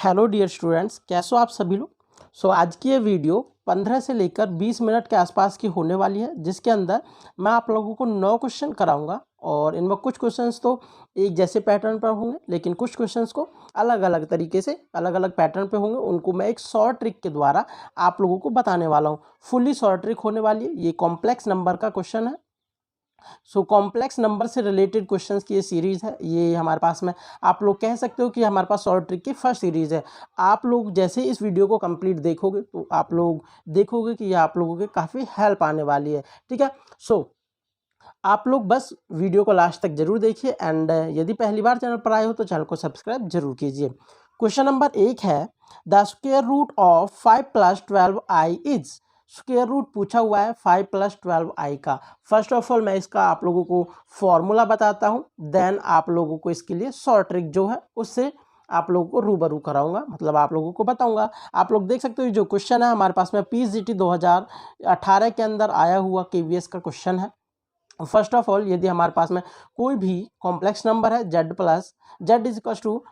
Hello dear students, कैसे हो आप सभी लोग। आज की ये वीडियो 15 से लेकर 20 मिनट के आसपास की होने वाली है, जिसके अंदर मैं आप लोगों को 9 क्वेश्चन कराऊंगा। और इनमें कुछ क्वेश्चंस तो एक जैसे पैटर्न पर होंगे, लेकिन कुछ क्वेश्चंस को अलग अलग तरीके से अलग अलग पैटर्न पे होंगे। उनको मैं एक शॉर्ट ट्रिक के द्वारा आप लोगों को बताने वाला हूँ। फुल्ली शॉर्ट ट्रिक होने वाली है। ये कॉम्प्लेक्स नंबर का क्वेश्चन है। कॉम्प्लेक्स नंबर से रिलेटेड क्वेश्चंस की ये सीरीज़ है। ये हमारे पास में आप लोग कह सकते हो कि हमारे पास शॉर्ट ट्रिक की फर्स्ट सीरीज़ है। आप लोग जैसे इस वीडियो को कंप्लीट देखोगे तो आप लोग देखोगे कि ये आप लोगों के काफ़ी हेल्प आने वाली है। ठीक है। आप लोग बस वीडियो को लास्ट तक जरूर देखिए। एंड यदि पहली बार चैनल पर आए हो तो चैनल को सब्सक्राइब जरूर कीजिए। क्वेश्चन नंबर 1 है, the square root of 5 + 12i is. Square root पूछा हुआ है 5 + 12i का। फर्स्ट ऑफ ऑल मैं इसका आप लोगों को फॉर्मूला बताता हूँ, देन आप लोगों को इसके लिए शॉर्ट ट्रिक जो है उससे आप लोगों को रूबरू कराऊंगा, मतलब आप लोगों को बताऊंगा। आप लोग देख सकते हो जो क्वेश्चन है हमारे पास में PGT 2018 के अंदर आया हुआ KVS का क्वेश्चन है। फर्स्ट ऑफ ऑल, यदि हमारे पास में कोई भी कॉम्प्लेक्स नंबर है z इज इक्वल टू,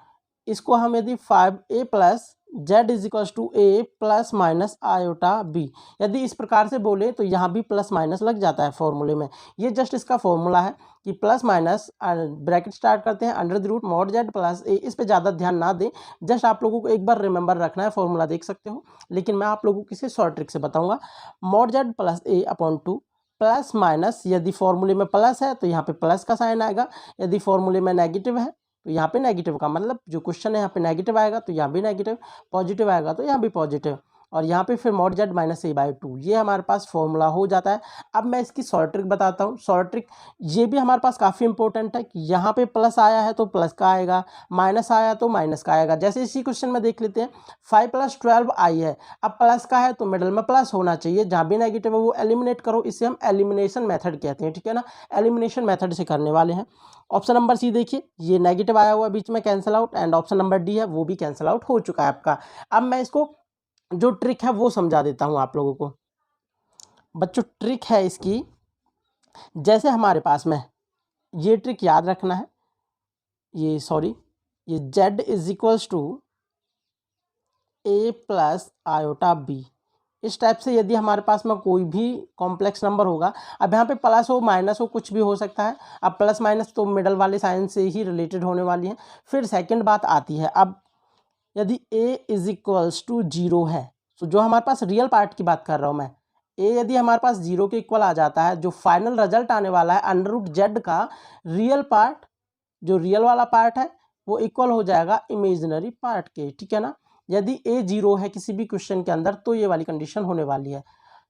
इसको हम यदि 5a + z is equal to a + minus iota b, यदि इस प्रकार से बोले तो यहाँ भी प्लस माइनस लग जाता है फॉर्मूले में। ये जस्ट इसका फॉर्मूला है कि प्लस माइनस ब्रैकेट स्टार्ट करते हैं √mod z + a। इस पे ज़्यादा ध्यान ना दें, जस्ट आप लोगों को एक बार रिमेंबर रखना है। फॉर्मूला देख सकते हो, लेकिन मैं आप लोगों को इसे शॉर्ट ट्रिक से बताऊंगा। mod z + a/2 plus minus, यदि फॉर्मूले में प्लस है तो यहाँ पे प्लस का साइन आएगा, यदि फॉर्मूले में नेगेटिव है तो यहाँ पे नेगेटिव का मतलब जो क्वेश्चन है यहाँ पे नेगेटिव आएगा तो यहाँ भी नेगेटिव, पॉजिटिव आएगा तो यहाँ भी पॉजिटिव, और यहाँ पे फिर mod z - a/2, ये हमारे पास फॉर्मूला हो जाता है। अब मैं इसकी शॉर्ट ट्रिक बताता हूँ। शॉर्ट ट्रिक ये भी हमारे पास काफ़ी इंपॉर्टेंट है कि यहाँ पे प्लस आया है तो प्लस का आएगा, माइनस आया तो माइनस का आएगा। जैसे इसी क्वेश्चन में देख लेते हैं, 5 + 12i है। अब प्लस का है तो मिडल में प्लस होना चाहिए, जहाँ भी नेगेटिव है वो एलिमिनेट करो। इसे हम एलिमिनेशन मेथड कहते हैं, ठीक है ना। एलिमिनेशन मेथड से करने वाले हैं। ऑप्शन नंबर सी देखिए, ये नेगेटिव आया हुआ बीच में, cancel out, and option number D है वो भी कैंसिल आउट हो चुका है आपका। अब मैं इसको जो ट्रिक है वो समझा देता हूँ आप लोगों को। बच्चों, ट्रिक है इसकी, जैसे हमारे पास में ये ट्रिक याद रखना है, ये z is equals to a + iota b। इस टाइप से यदि हमारे पास में कोई भी कॉम्प्लेक्स नंबर होगा, अब यहाँ पे प्लस हो माइनस हो कुछ भी हो सकता है। अब प्लस माइनस तो मिडल वाले साइन से ही रिलेटेड होने वाली है। फिर सेकंड बात आती है, अब यदि a इज इक्वल्स टू 0 है, तो जो हमारे पास रियल पार्ट की बात कर रहा हूँ मैं, a यदि हमारे पास 0 के इक्वल आ जाता है, जो फाइनल रिजल्ट आने वाला है √z का रियल पार्ट, जो रियल वाला पार्ट है वो इक्वल हो जाएगा इमेजिनरी पार्ट के, ठीक है ना। यदि a 0 है किसी भी क्वेश्चन के अंदर तो ये वाली कंडीशन होने वाली है।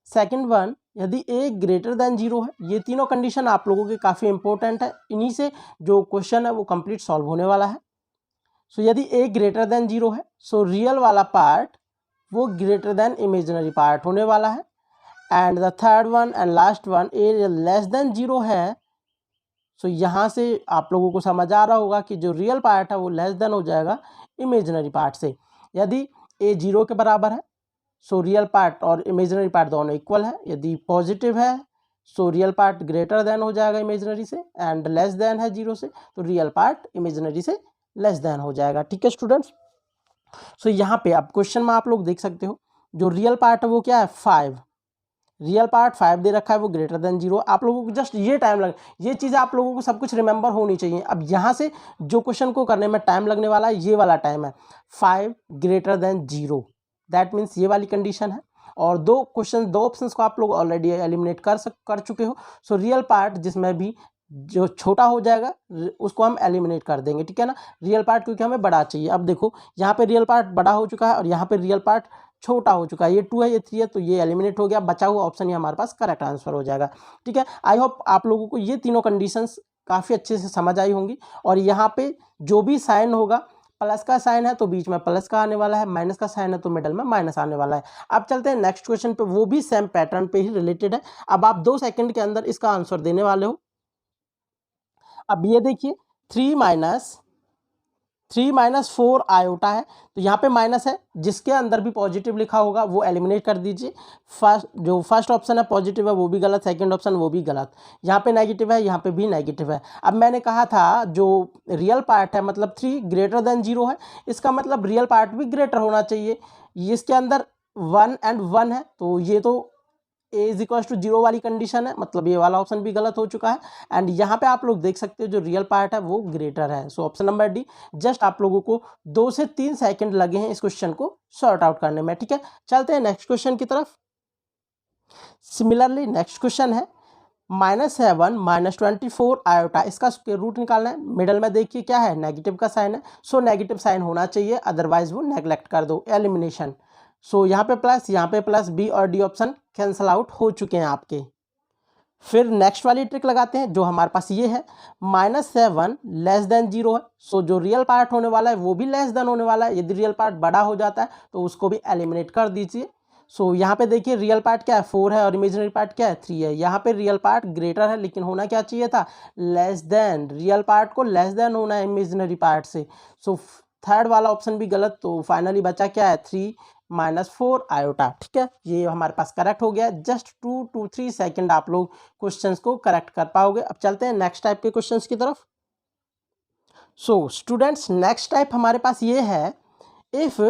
सेकंड वन, यदि a > 0 है। ये तीनों कंडीशन आप लोगों के काफ़ी इंपॉर्टेंट है, इन्हीं से जो क्वेश्चन है वो कंप्लीट सॉल्व होने वाला है। यदि a > 0 है, रियल वाला पार्ट वो ग्रेटर देन इमेजिनरी पार्ट होने वाला है। And the third one and last one, a < 0 है। यहाँ से आप लोगों को समझ आ रहा होगा कि जो रियल पार्ट है वो लेस देन हो जाएगा इमेजिनरी पार्ट से। यदि a 0 के बराबर है, रियल पार्ट और इमेजिनरी पार्ट दोनों इक्वल है। यदि पॉजिटिव है रियल पार्ट ग्रेटर देन हो जाएगा इमेजिनरी से, एंड लेस देन है 0 से तो रियल पार्ट इमेजिनरी से लेस देन हो जाएगा, ठीक है स्टूडेंट्स। यहाँ पे अब क्वेश्चन में आप लोग देख सकते हो, जो रियल पार्ट है वो क्या है 5, रियल पार्ट 5 दे रखा है, वो ग्रेटर देन 0। आप लोगों को जस्ट ये टाइम लग, ये चीज़ आप लोगों को सब कुछ रिमेंबर होनी चाहिए। अब यहाँ से जो क्वेश्चन को करने में टाइम लगने वाला है ये वाला टाइम है 5 ग्रेटर देन 0, दैट मीन्स ये वाली कंडीशन है। और दो ऑप्शंस को आप लोग ऑलरेडी एलिमिनेट कर चुके हो। रियल पार्ट जिसमें भी जो छोटा हो जाएगा उसको हम एलिमिनेट कर देंगे, ठीक है ना। रियल पार्ट क्योंकि हमें बड़ा चाहिए। अब देखो यहाँ पे रियल पार्ट बड़ा हो चुका है और यहाँ पे रियल पार्ट छोटा हो चुका है, ये 2 है ये 3 है, तो ये एलिमिनेट हो गया। बचा हुआ ऑप्शन ही हमारे पास करेक्ट आंसर हो जाएगा, ठीक है। आई होप आप लोगों को ये तीनों कंडीशंस काफ़ी अच्छे से समझ आई होंगी। और यहाँ पे जो भी साइन होगा, प्लस का साइन है तो बीच में प्लस का आने वाला है, माइनस का साइन है तो मिडल में माइनस आने वाला है। अब चलते हैं नेक्स्ट क्वेश्चन पे, वो भी सेम पैटर्न पे ही रिलेटेड है। अब आप 2 सेकंड के अंदर इसका आंसर देने वाले हो। अब ये देखिए 3 - 3 माइनस 4 आयोटा है, तो यहाँ पे माइनस है, जिसके अंदर भी पॉजिटिव लिखा होगा वो एलिमिनेट कर दीजिए। फर्स्ट ऑप्शन है पॉजिटिव है वो भी गलत, सेकंड ऑप्शन वो भी गलत, यहाँ पे नेगेटिव है, यहाँ पे भी नेगेटिव है। अब मैंने कहा था जो रियल पार्ट है मतलब 3 ग्रेटर देन 0 है, इसका मतलब रियल पार्ट भी ग्रेटर होना चाहिए। इसके अंदर 1 एंड 1 है, तो ये तो a इज इक्वल टू 0 वाली कंडीशन है, मतलब ये वाला ऑप्शन भी गलत हो चुका है। एंड यहाँ पे आप लोग देख सकते हो जो रियल पार्ट है वो ग्रेटर है। So option number D. Just आप लोगों को 2 से 3 सेकंड लगे हैं इस क्वेश्चन को सॉर्ट आउट करने में, ठीक है। चलते हैं नेक्स्ट क्वेश्चन की तरफ। सिमिलरली नेक्स्ट क्वेश्चन है -7 -24 आयोटा, इसका स्क्वायर रूट निकालना है। मिडल में देखिए क्या है, नेगेटिव का साइन है, सो नेगेटिव साइन होना चाहिए, अदरवाइज वो नेग्लेक्ट कर दो, एलिमिनेशन। सो यहाँ पे प्लस, यहाँ पे प्लस, बी और डी ऑप्शन कैंसल आउट हो चुके हैं आपके। फिर नेक्स्ट वाली ट्रिक लगाते हैं जो हमारे पास ये है, -7 लेस देन 0 है, सो जो रियल पार्ट होने वाला है वो भी लेस देन होने वाला है। यदि रियल पार्ट बड़ा हो जाता है तो उसको भी एलिमिनेट कर दीजिए। सो यहाँ पे देखिए रियल पार्ट क्या है 4 है और इमेजिनरी पार्ट क्या है 3 है। यहाँ पे रियल पार्ट ग्रेटर है लेकिन होना क्या चाहिए था, लेस देन। रियल पार्ट को लेस देन होना है इमेजिनरी पार्ट से। सो थर्ड वाला ऑप्शन भी गलत, तो फाइनली बचा क्या है 3 -4 आयोटा, ठीक है। ये हमारे पास करेक्ट हो गया। जस्ट 2 to 3 सेकेंड आप लोग क्वेश्चंस को करेक्ट कर पाओगे। अब चलते हैं नेक्स्ट टाइप के क्वेश्चंस की तरफ। सो स्टूडेंट्स नेक्स्ट टाइप हमारे पास ये है, if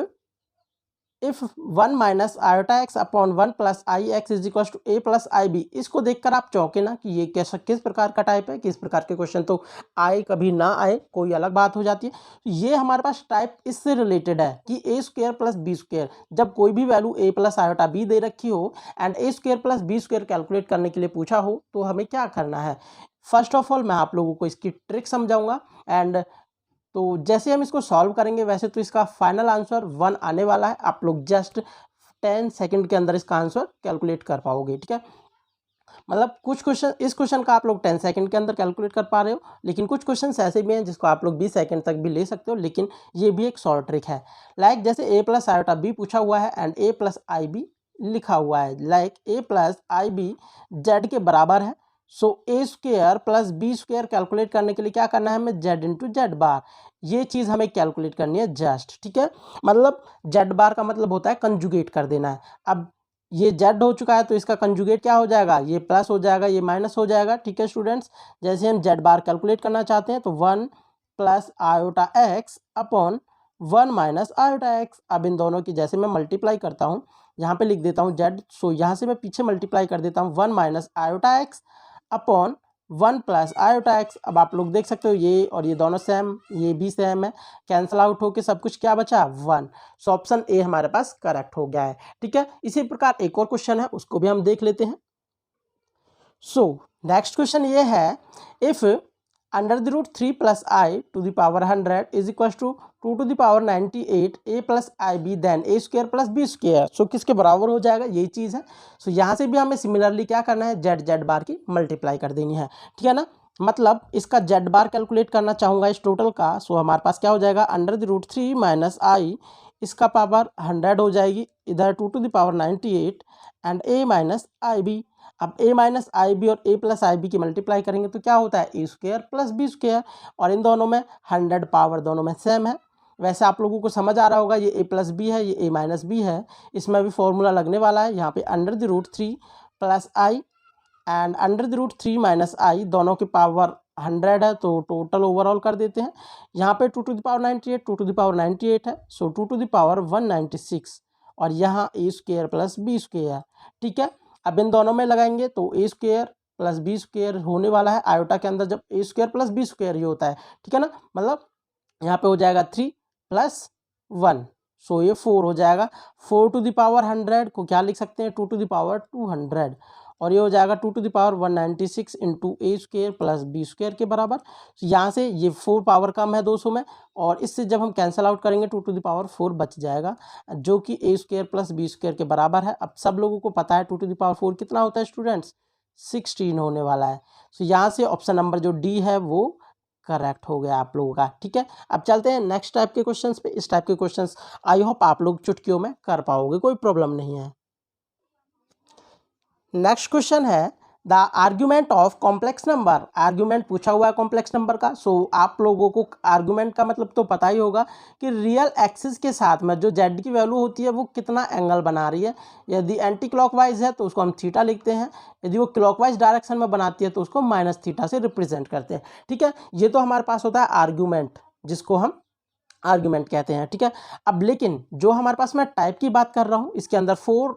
1 minus iota x upon 1 plus i x is equal to a plus I b. इसको देखकर आप चौंके ना कि ये कैसा किस प्रकार का टाइप है, किस प्रकार के क्वेश्चन तो आए कभी ना आए कोई अलग बात हो जाती है। तो ये हमारे पास टाइप इससे रिलेटेड है कि a square plus B square, जब कोई भी value a plus iota b दे रखी हो and a square plus B square calculate करने के लिए पूछा हो तो हमें क्या करना है। फर्स्ट ऑफ ऑल मैं आप लोगों को इसकी ट्रिक समझाऊंगा एंड तो जैसे हम इसको सॉल्व करेंगे वैसे तो इसका फाइनल आंसर 1 आने वाला है। आप लोग जस्ट 10 सेकंड के अंदर इसका आंसर कैलकुलेट कर पाओगे, ठीक है। मतलब कुछ क्वेश्चन, इस क्वेश्चन का आप लोग 10 सेकंड के अंदर कैलकुलेट कर पा रहे हो, लेकिन कुछ क्वेश्चन ऐसे भी हैं जिसको आप लोग 20 सेकंड तक भी ले सकते हो, लेकिन ये भी एक शॉर्ट ट्रिक है। लाइक जैसे ए प्लस आयोटा बी पूछा हुआ है and A plus I B लिखा हुआ है, like A plus I B Z के बराबर है। So A square plus B square calculate करने के लिए क्या करना है हमें, जेड इंटू जेड बार, ये चीज़ हमें कैलकुलेट करनी है जस्ट, ठीक है। मतलब जेड बार का मतलब होता है कंजुगेट कर देना है। अब ये जेड हो चुका है तो इसका कंजुगेट क्या हो जाएगा, ये प्लस हो जाएगा, ये माइनस हो जाएगा, ठीक है स्टूडेंट्स। जैसे हम जेड बार कैलकुलेट करना चाहते हैं तो 1 plus iota x upon 1 minus iota x. अब इन दोनों की जैसे मैं मल्टीप्लाई करता हूँ, यहाँ पे लिख देता हूँ जेड, सो यहाँ से मैं पीछे मल्टीप्लाई कर देता हूँ 1 minus iota x upon 1 plus iota x. अब आप लोग देख सकते हो ये और ये दोनों सेम, ये भी सेम है, कैंसल आउट होके सब कुछ क्या बचा 1। सो ऑप्शन ए हमारे पास करेक्ट हो गया है, ठीक है। इसी प्रकार एक और क्वेश्चन है उसको भी हम देख लेते हैं। सो नेक्स्ट क्वेश्चन ये है, if under the root 3 plus I to the power 100 is equal to 2 to the power 98 A plus I B then A square plus B square. So किसके बराबर हो जाएगा, यही चीज़ है। सो यहाँ से भी हमें सिमिलरली क्या करना है, जेड जेड बार की मल्टीप्लाई कर देनी है, ठीक है ना। मतलब इसका जेड बार कैलकुलेट करना चाहूँगा इस टोटल का। सो हमारे पास क्या हो जाएगा, अंडर द रूट 3 माइनस आई, इसका पावर 100 हो जाएगी, इधर 2 to the power 98 and a minus i b. अब ए माइनस आई बी और ए प्लस आई बी की मल्टीप्लाई करेंगे तो क्या होता है, a square plus B square, और इन दोनों में 100 पावर दोनों में सेम है। वैसे आप लोगों को समझ आ रहा होगा ये ए प्लस बी है, ये ए माइनस बी है, इसमें भी फॉर्मूला लगने वाला है। यहाँ पे under the root 3 plus I and under the root 3 minus I, दोनों की पावर 100 है तो टोटल ओवरऑल कर देते हैं। यहाँ पे 2 to the power 98, 2 to the power 98 है, सो 2 to the power 196, और यहाँ ए स्क्वायर प्लस बी स्क्वायर, ठीक है। अब इन दोनों में लगाएंगे तो ए स्क्वायर प्लस बी स्क्वायर होने वाला है आयोटा के अंदर, जब ए स्क्वायर प्लस बी स्क्वायर ये होता है, ठीक है ना। मतलब यहाँ पे हो जाएगा 3 प्लस 1, सो ये 4 हो जाएगा। 4 to the power 100 को क्या लिख सकते हैं, 2 to the power 200, और ये हो जाएगा 2 to the power 196 into a square plus B square के बराबर। तो यहाँ से ये 4 पावर कम है 200 में, और इससे जब हम कैंसल आउट करेंगे 2 to the power 4 बच जाएगा, जो कि a square plus B square के बराबर है। अब सब लोगों को पता है 2 to the power 4 कितना होता है स्टूडेंट्स, 16 होने वाला है। तो यहाँ से ऑप्शन नंबर जो डी है वो करेक्ट हो गया आप लोगों का, ठीक है। अब चलते हैं नेक्स्ट टाइप के क्वेश्चंस पे। इस टाइप के क्वेश्चंस आई होप आप लोग चुटकियों में कर पाओगे, कोई प्रॉब्लम नहीं है। नेक्स्ट क्वेश्चन है, the argument of complex number, argument पूछा हुआ है कॉम्प्लेक्स नंबर का। सो आप लोगों को आर्ग्यूमेंट का मतलब तो पता ही होगा कि रियल एक्सिस के साथ में जो जेड की वैल्यू होती है वो कितना एंगल बना रही है। यदि एंटी क्लॉकवाइज है तो उसको हम थीटा लिखते हैं, यदि वो क्लॉकवाइज डायरेक्शन में बनाती है तो उसको माइनस थीटा से रिप्रेजेंट करते हैं। ठीक है, ये तो हमारे पास होता है आर्ग्यूमेंट, जिसको हम आर्ग्यूमेंट कहते हैं। ठीक है, अब लेकिन जो हमारे पास मैं टाइप की बात कर रहा हूँ, इसके अंदर 4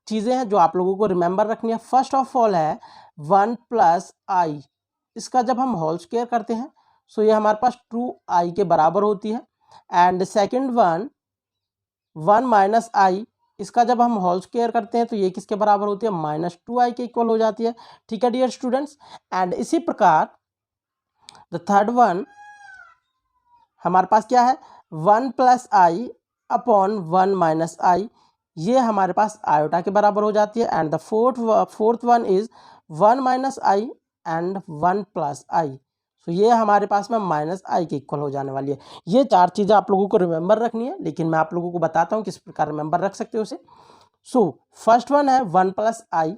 चीज़ें हैं जो आप लोगों को रिमेंबर रखनी है। फर्स्ट ऑफ ऑल है 1 प्लस आई, इसका जब हम होल स्क्वायर करते हैं सो ये हमारे पास 2i के बराबर होती है। एंड सेकंड वन 1 माइनस आई, इसका जब हम होल स्क्वायर करते हैं तो ये किसके बराबर होती है, -2i के इक्वल हो जाती है। ठीक है डियर स्टूडेंट्स, एंड इसी प्रकार द थर्ड वन हमारे पास क्या है, 1 plus I upon 1 minus I, ये हमारे पास आयोटा के बराबर हो जाती है। And the fourth one is 1 minus I and 1 plus I, so ये हमारे पास में माइनस आई के इक्वल हो जाने वाली है। ये 4 चीज़ें आप लोगों को रिमेंबर रखनी है, लेकिन मैं आप लोगों को बताता हूँ किस प्रकार रिमेंबर रख सकते हो उसे। सो फर्स्ट वन है 1 प्लस आई,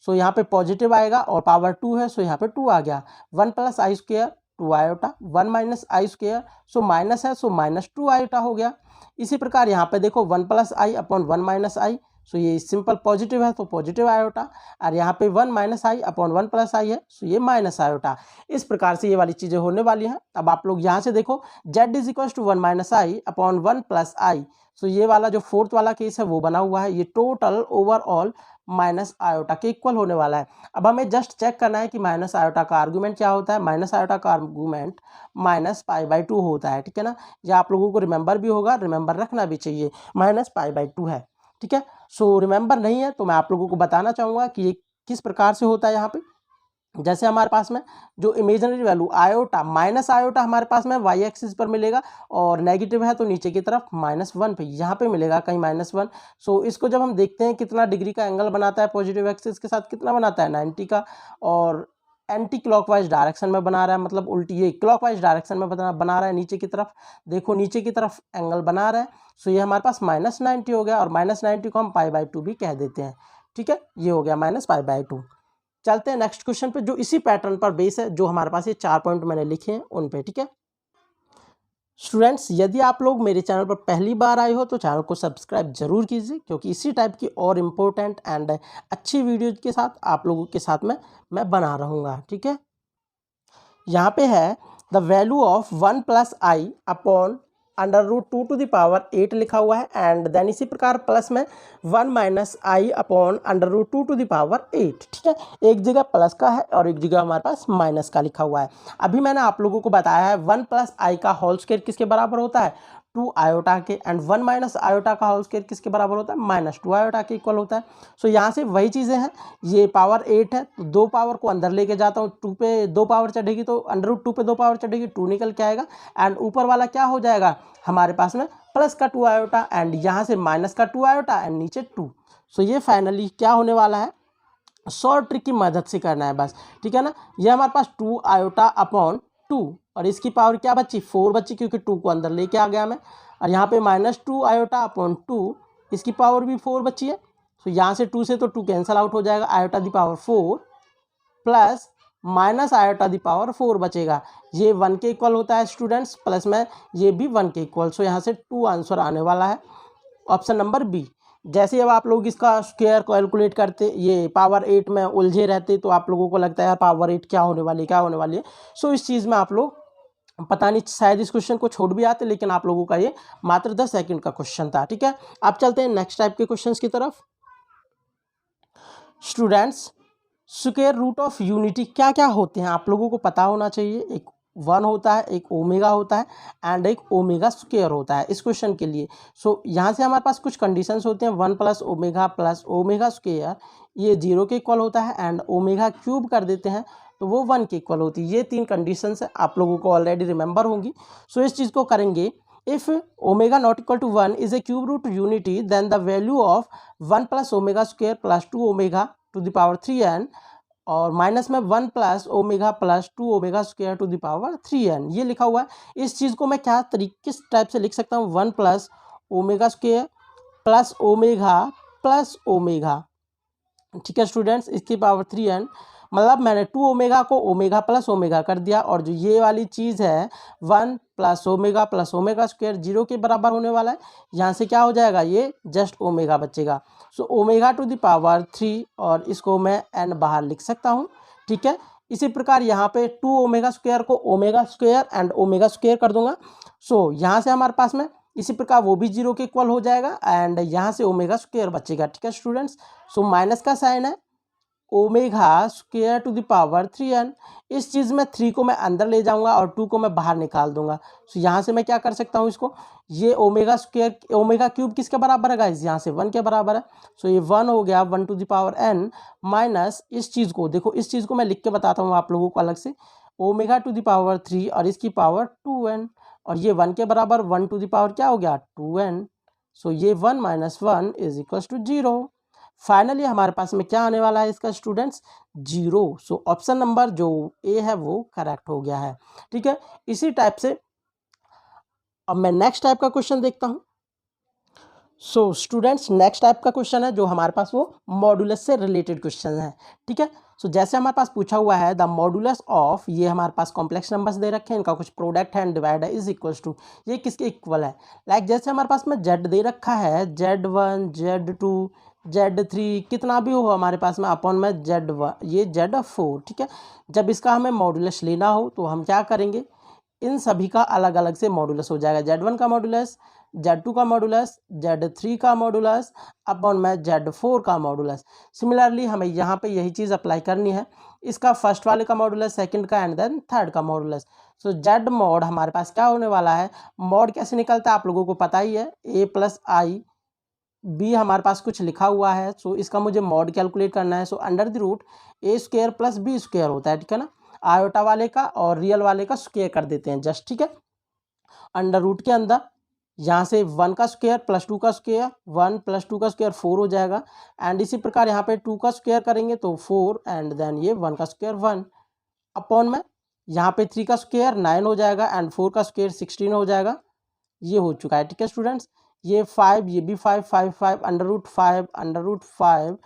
सो यहाँ पे पॉजिटिव आएगा और पावर 2 है, सो यहाँ पे 2 आ गया। 1 प्लस आई स्क्वायर 2 आयोटा, 1 माइनस आई स्क्वायर, सो माइनस है, सो -2 आयोटा हो गया। इसी प्रकार यहाँ पे देखो 1 प्लस आई अपॉन 1 माइनस आई, सो ये सिंपल पॉजिटिव है तो पॉजिटिव आयोटा, और यहाँ पे 1 माइनस आई अपॉन 1 प्लस आई है, सो ये माइनस आयोटा। इस प्रकार से ये वाली चीज़ें होने वाली हैं। अब आप लोग यहाँ से देखो z is equal to 1 minus I upon 1 plus I, so ये वाला जो फोर्थ वाला केस है वो बना हुआ है, ये टोटल ओवरऑल माइनस आयोटा के इक्वल होने वाला है। अब हमें जस्ट चेक करना है कि माइनस आयोटा का आर्गूमेंट क्या होता है। माइनस आयोटा का आर्गूमेंट -π/2 होता है। ठीक है ना, यह आप लोगों को रिमेंबर भी होगा, रिमेंबर रखना भी चाहिए, -π/2 है। ठीक है, सो रिमेंबर नहीं है तो मैं आप लोगों को बताना चाहूँगा कि ये किस प्रकार से होता है। यहाँ पे जैसे हमारे पास में जो imaginary value iota, minus iota हमारे पास में वाई एक्सिस पर मिलेगा, और नेगेटिव है तो नीचे की तरफ -1 पे यहाँ पे मिलेगा कहीं -1। सो इसको जब हम देखते हैं कितना डिग्री का एंगल बनाता है पॉजिटिव एक्सिस के साथ, कितना बनाता है 90 का, और एंटी क्लॉकवाइज डायरेक्शन में बना रहा है, मतलब उल्टी ये क्लॉकवाइज डायरेक्शन में बना रहा है नीचे की तरफ, देखो नीचे की तरफ एंगल बना रहा है। सो ये हमारे पास -90 हो गया, और -90 को हम π/2 भी कह देते हैं। ठीक है, ये हो गया -π/2। चलते हैं नेक्स्ट क्वेश्चन पे, जो इसी पैटर्न पर बेस है, जो हमारे पास ये 4 पॉइंट मैंने लिखे हैं उन पे। ठीक है स्टूडेंट्स, यदि आप लोग मेरे चैनल पर पहली बार आए हो तो चैनल को सब्सक्राइब जरूर कीजिए, क्योंकि इसी टाइप की और इम्पोर्टेंट एंड अच्छी वीडियोज के साथ आप लोगों के साथ में मैं बना रहूँगा। ठीक है, यहाँ पे है the value of 1 plus I upon √2 to the power 8 लिखा हुआ है, एंड देन इसी प्रकार प्लस में 1 minus I upon √2 to the power 8। ठीक है, एक जगह प्लस का है और एक जगह हमारे पास माइनस का लिखा हुआ है। अभी मैंने आप लोगों को बताया है 1 प्लस आई का होल स्क्वायर किसके बराबर होता है, 2 आयोटा के, एंड 1 माइनस आयोटा का होल स्क्वायर किसके बराबर होता है, -2 आयोटा के इक्वल होता है। सो यहाँ से वही चीज़ें हैं, ये पावर 8 है तो 2 पावर को अंदर लेके जाता हूँ, 2 पे 2 पावर चढ़ेगी तो √2 पे 2 पावर चढ़ेगी, 2 निकल के आएगा, एंड ऊपर वाला क्या हो जाएगा हमारे पास में प्लस का 2 आयोटा, एंड यहाँ से माइनस का 2 आयोटा, एंड नीचे 2। सो ये फाइनली क्या होने वाला है, शॉर्ट ट्रिक की मदद से करना है बस। ठीक है ना, ये हमारे पास 2 आयोटा अपॉन 2, और इसकी पावर क्या बची, 4 बची, क्योंकि 2 को अंदर लेके आ गया मैं, और यहाँ पे -2 आयोटा अपॉन 2, इसकी पावर भी 4 बची है। तो यहाँ से 2 से तो 2 कैंसिल आउट हो जाएगा, iota the power 4 plus minus iota the power 4 बचेगा, ये 1 के इक्वल होता है स्टूडेंट्स, प्लस में ये भी 1 के इक्वल। सो यहाँ से 2 आंसर आने वाला है, ऑप्शन नंबर बी। जैसे अब आप लोग इसका स्क्वायर कैलकुलेट करते, ये पावर 8 में उलझे रहते तो आप लोगों को लगता है यार पावर 8 क्या होने वाली है, क्या होने वाली है। सो इस चीज़ में आप लोग पता नहीं शायद इस क्वेश्चन को छोड़ भी आते, लेकिन आप लोगों का ये मात्र 10 सेकंड का क्वेश्चन था। ठीक है, अब चलते हैं नेक्स्ट टाइप के क्वेश्चंस की तरफ। Students, square root of unity क्या क्या होते हैं आप लोगों को पता होना चाहिए। एक 1 होता है, एक ओमेगा होता है, एंड एक ओमेगा स्क्वायर होता है इस क्वेश्चन के लिए। सो यहाँ से हमारे पास कुछ कंडीशंस होते हैं, 1 प्लस ओमेगा स्क्वायर ये 0 के इक्वल होता है, एंड ओमेगा क्यूब कर देते हैं तो वो 1 के इक्वल होती है। ये 3 कंडीशंस है, आप लोगों को ऑलरेडी रिमेंबर होंगी। सो इस चीज़ को करेंगे, if omega not equal to 1 is a cube root unity, then the value of 1 plus omega square plus 2 omega to the power 3n, और माइनस में 1 plus omega plus 2 omega square to the power 3n, ये लिखा हुआ है। इस चीज़ को मैं क्या किस टाइप से लिख सकता हूँ, 1 plus omega square plus omega, ठीक है स्टूडेंट्स, इसकी पावर 3n मतलब मैंने 2 ओमेगा को ओमेगा प्लस ओमेगा कर दिया, और जो ये वाली चीज़ है 1 प्लस ओमेगा स्क्वायर 0 के बराबर होने वाला है। यहाँ से क्या हो जाएगा, ये जस्ट ओमेगा बचेगा। So omega to the power 3, और इसको मैं n बाहर लिख सकता हूँ, ठीक है। इसी प्रकार यहाँ पे 2 ओमेगा स्क्वायर को omega square and omega square कर दूंगा। सो यहाँ से हमारे पास में इसी प्रकार वो भी 0 के इक्वल हो जाएगा, एंड यहाँ से ओमेगा स्क्वायर बचेगा, ठीक है स्टूडेंट्स। सो माइनस का साइन है, omega square to the power 3n। इस चीज़ में 3 को मैं अंदर ले जाऊंगा और 2 को मैं बाहर निकाल दूंगा। सो यहाँ से मैं क्या कर सकता हूँ, इसको ये ओमेगा स्क्वायर ओमेगा क्यूब किसके बराबर है गाइस, यहाँ से 1 के बराबर है। सो ये 1 हो गया 1 to the power n, minus इस चीज़ को, देखो इस चीज़ को मैं लिख के बताता हूँ आप लोगों को अलग से, ओमेगा टू द पावर 3 और इसकी पावर 2n, और ये 1 के बराबर 1 टू द पावर क्या हो गया 2n। सो ये 1 minus 1 is equals to 0। Finally हमारे पास में क्या आने वाला है इसका स्टूडेंट्स, 0। सो ऑप्शन नंबर जो ए है वो करेक्ट हो गया है, ठीक है। इसी टाइप से अब मैं नेक्स्ट टाइप का क्वेश्चन देखता हूं। सो स्टूडेंट्स नेक्स्ट टाइप का क्वेश्चन है जो हमारे पास वो मॉडुलस से रिलेटेड क्वेश्चन है, ठीक है। सो जैसे हमारे पास पूछा हुआ है द मॉडुलस ऑफ, ये हमारे पास कॉम्प्लेक्स नंबर्स दे रखे हैं, इनका कुछ प्रोडक्ट है एंड डिवाइड है इज इक्वल्स टू, ये किसके इक्वल है। लाइक जैसे हमारे पास में z दे रखा है, z1 z2 z3 कितना भी हो हमारे पास में अपॉन में z1 ये z4, ठीक है। जब इसका हमें मॉडुलस लेना हो तो हम क्या करेंगे, इन सभी का अलग अलग से मॉडुलस हो जाएगा, z1 का मॉडुलस, z2 का मॉडुलस, z3 का मॉडुलस अपॉन में z4 का मॉडुलस। सिमिलरली हमें यहाँ पे यही चीज़ अप्लाई करनी है, इसका फर्स्ट वाले का मॉडुलस, सेकंड का एंड देन थर्ड का मॉडुलस। सो z मॉड हमारे पास क्या होने वाला है, मॉड कैसे निकलता है आप लोगों को पता ही है, a प्लस आई, बी हमारे पास कुछ लिखा हुआ है। सो इसका मुझे मॉड कैलकुलेट करना है। So under the root a square plus B square होता है, ठीक है ना। आयोटा वाले का और रियल वाले का स्क्वायर कर देते हैं जस्ट, ठीक है। अंडर रूट के अंदर यहाँ से 1 का स्क्वायर प्लस 2 का स्क्वायर, 1 प्लस 2 का स्क्वायर 4 हो जाएगा, एंड इसी प्रकार यहाँ पे 2 का स्क्वायर करेंगे तो 4, एंड देन ये 1 का स्क्वायर 1 अपॉन में यहाँ पे 3 का स्क्वायर 9 हो जाएगा, एंड 4 का स्क्वायर 16 हो जाएगा। ये हो चुका है, ठीक है स्टूडेंट्स। ये 5, ये भी 5 5 5 अंडर रूट 5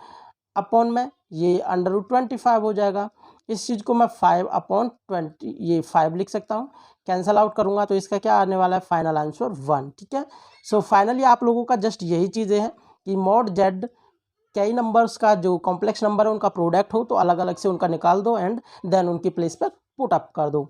अपॉन में ये अंडर रूट 25 हो जाएगा। इस चीज़ को मैं 5 अपॉन 20 ये 5 लिख सकता हूँ, कैंसल आउट करूँगा तो इसका क्या आने वाला है, फाइनल आंसर 1, ठीक है। सो फाइनली आप लोगों का जस्ट यही चीज़ें हैं कि मॉड जेड कई नंबर्स का जो कॉम्प्लेक्स नंबर है उनका प्रोडक्ट हो तो अलग अलग से उनका निकाल दो एंड देन उनकी प्लेस पर पुट अप कर दो।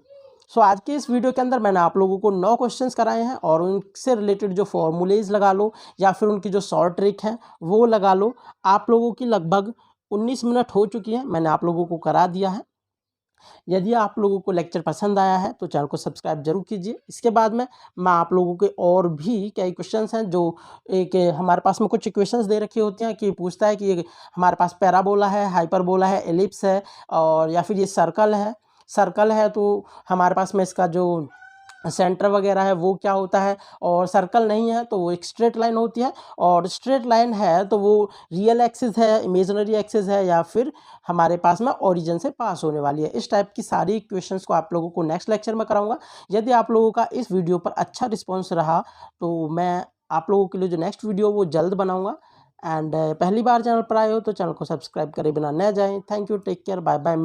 सो आज के इस वीडियो के अंदर मैंने आप लोगों को 9 क्वेश्चंस कराए हैं, और उनसे रिलेटेड जो फॉर्मूलेज लगा लो या फिर उनकी जो शॉर्ट ट्रिक है वो लगा लो। आप लोगों की लगभग 19 मिनट हो चुकी है, मैंने आप लोगों को करा दिया है। यदि आप लोगों को लेक्चर पसंद आया है तो चैनल को सब्सक्राइब जरूर कीजिए। इसके बाद में मैं आप लोगों के और भी कई क्वेश्चंस हैं जो एक हमारे पास में कुछ इक्वेशंस दे रखी होती हैं कि पूछता है कि हमारे पास पैराबोला है, हाइपरबोला है, एलिप्स है, और या फिर ये सर्कल है तो हमारे पास में इसका जो सेंटर वगैरह है वो क्या होता है, और सर्कल नहीं है तो वो एक स्ट्रेट लाइन होती है, और स्ट्रेट लाइन है तो वो रियल एक्सिस है, इमेजिनरी एक्सिस है, या फिर हमारे पास में ओरिजिन से पास होने वाली है। इस टाइप की सारी इक्वेशंस को आप लोगों को नेक्स्ट लेक्चर में कराऊंगा। यदि आप लोगों का इस वीडियो पर अच्छा रिस्पॉन्स रहा तो मैं आप लोगों के लिए जो नेक्स्ट वीडियो वो जल्द बनाऊँगा। एंड पहली बार चैनल पर आए हो तो चैनल को सब्सक्राइब करे बिना न जाएँ। Thank you, take care, bye bye.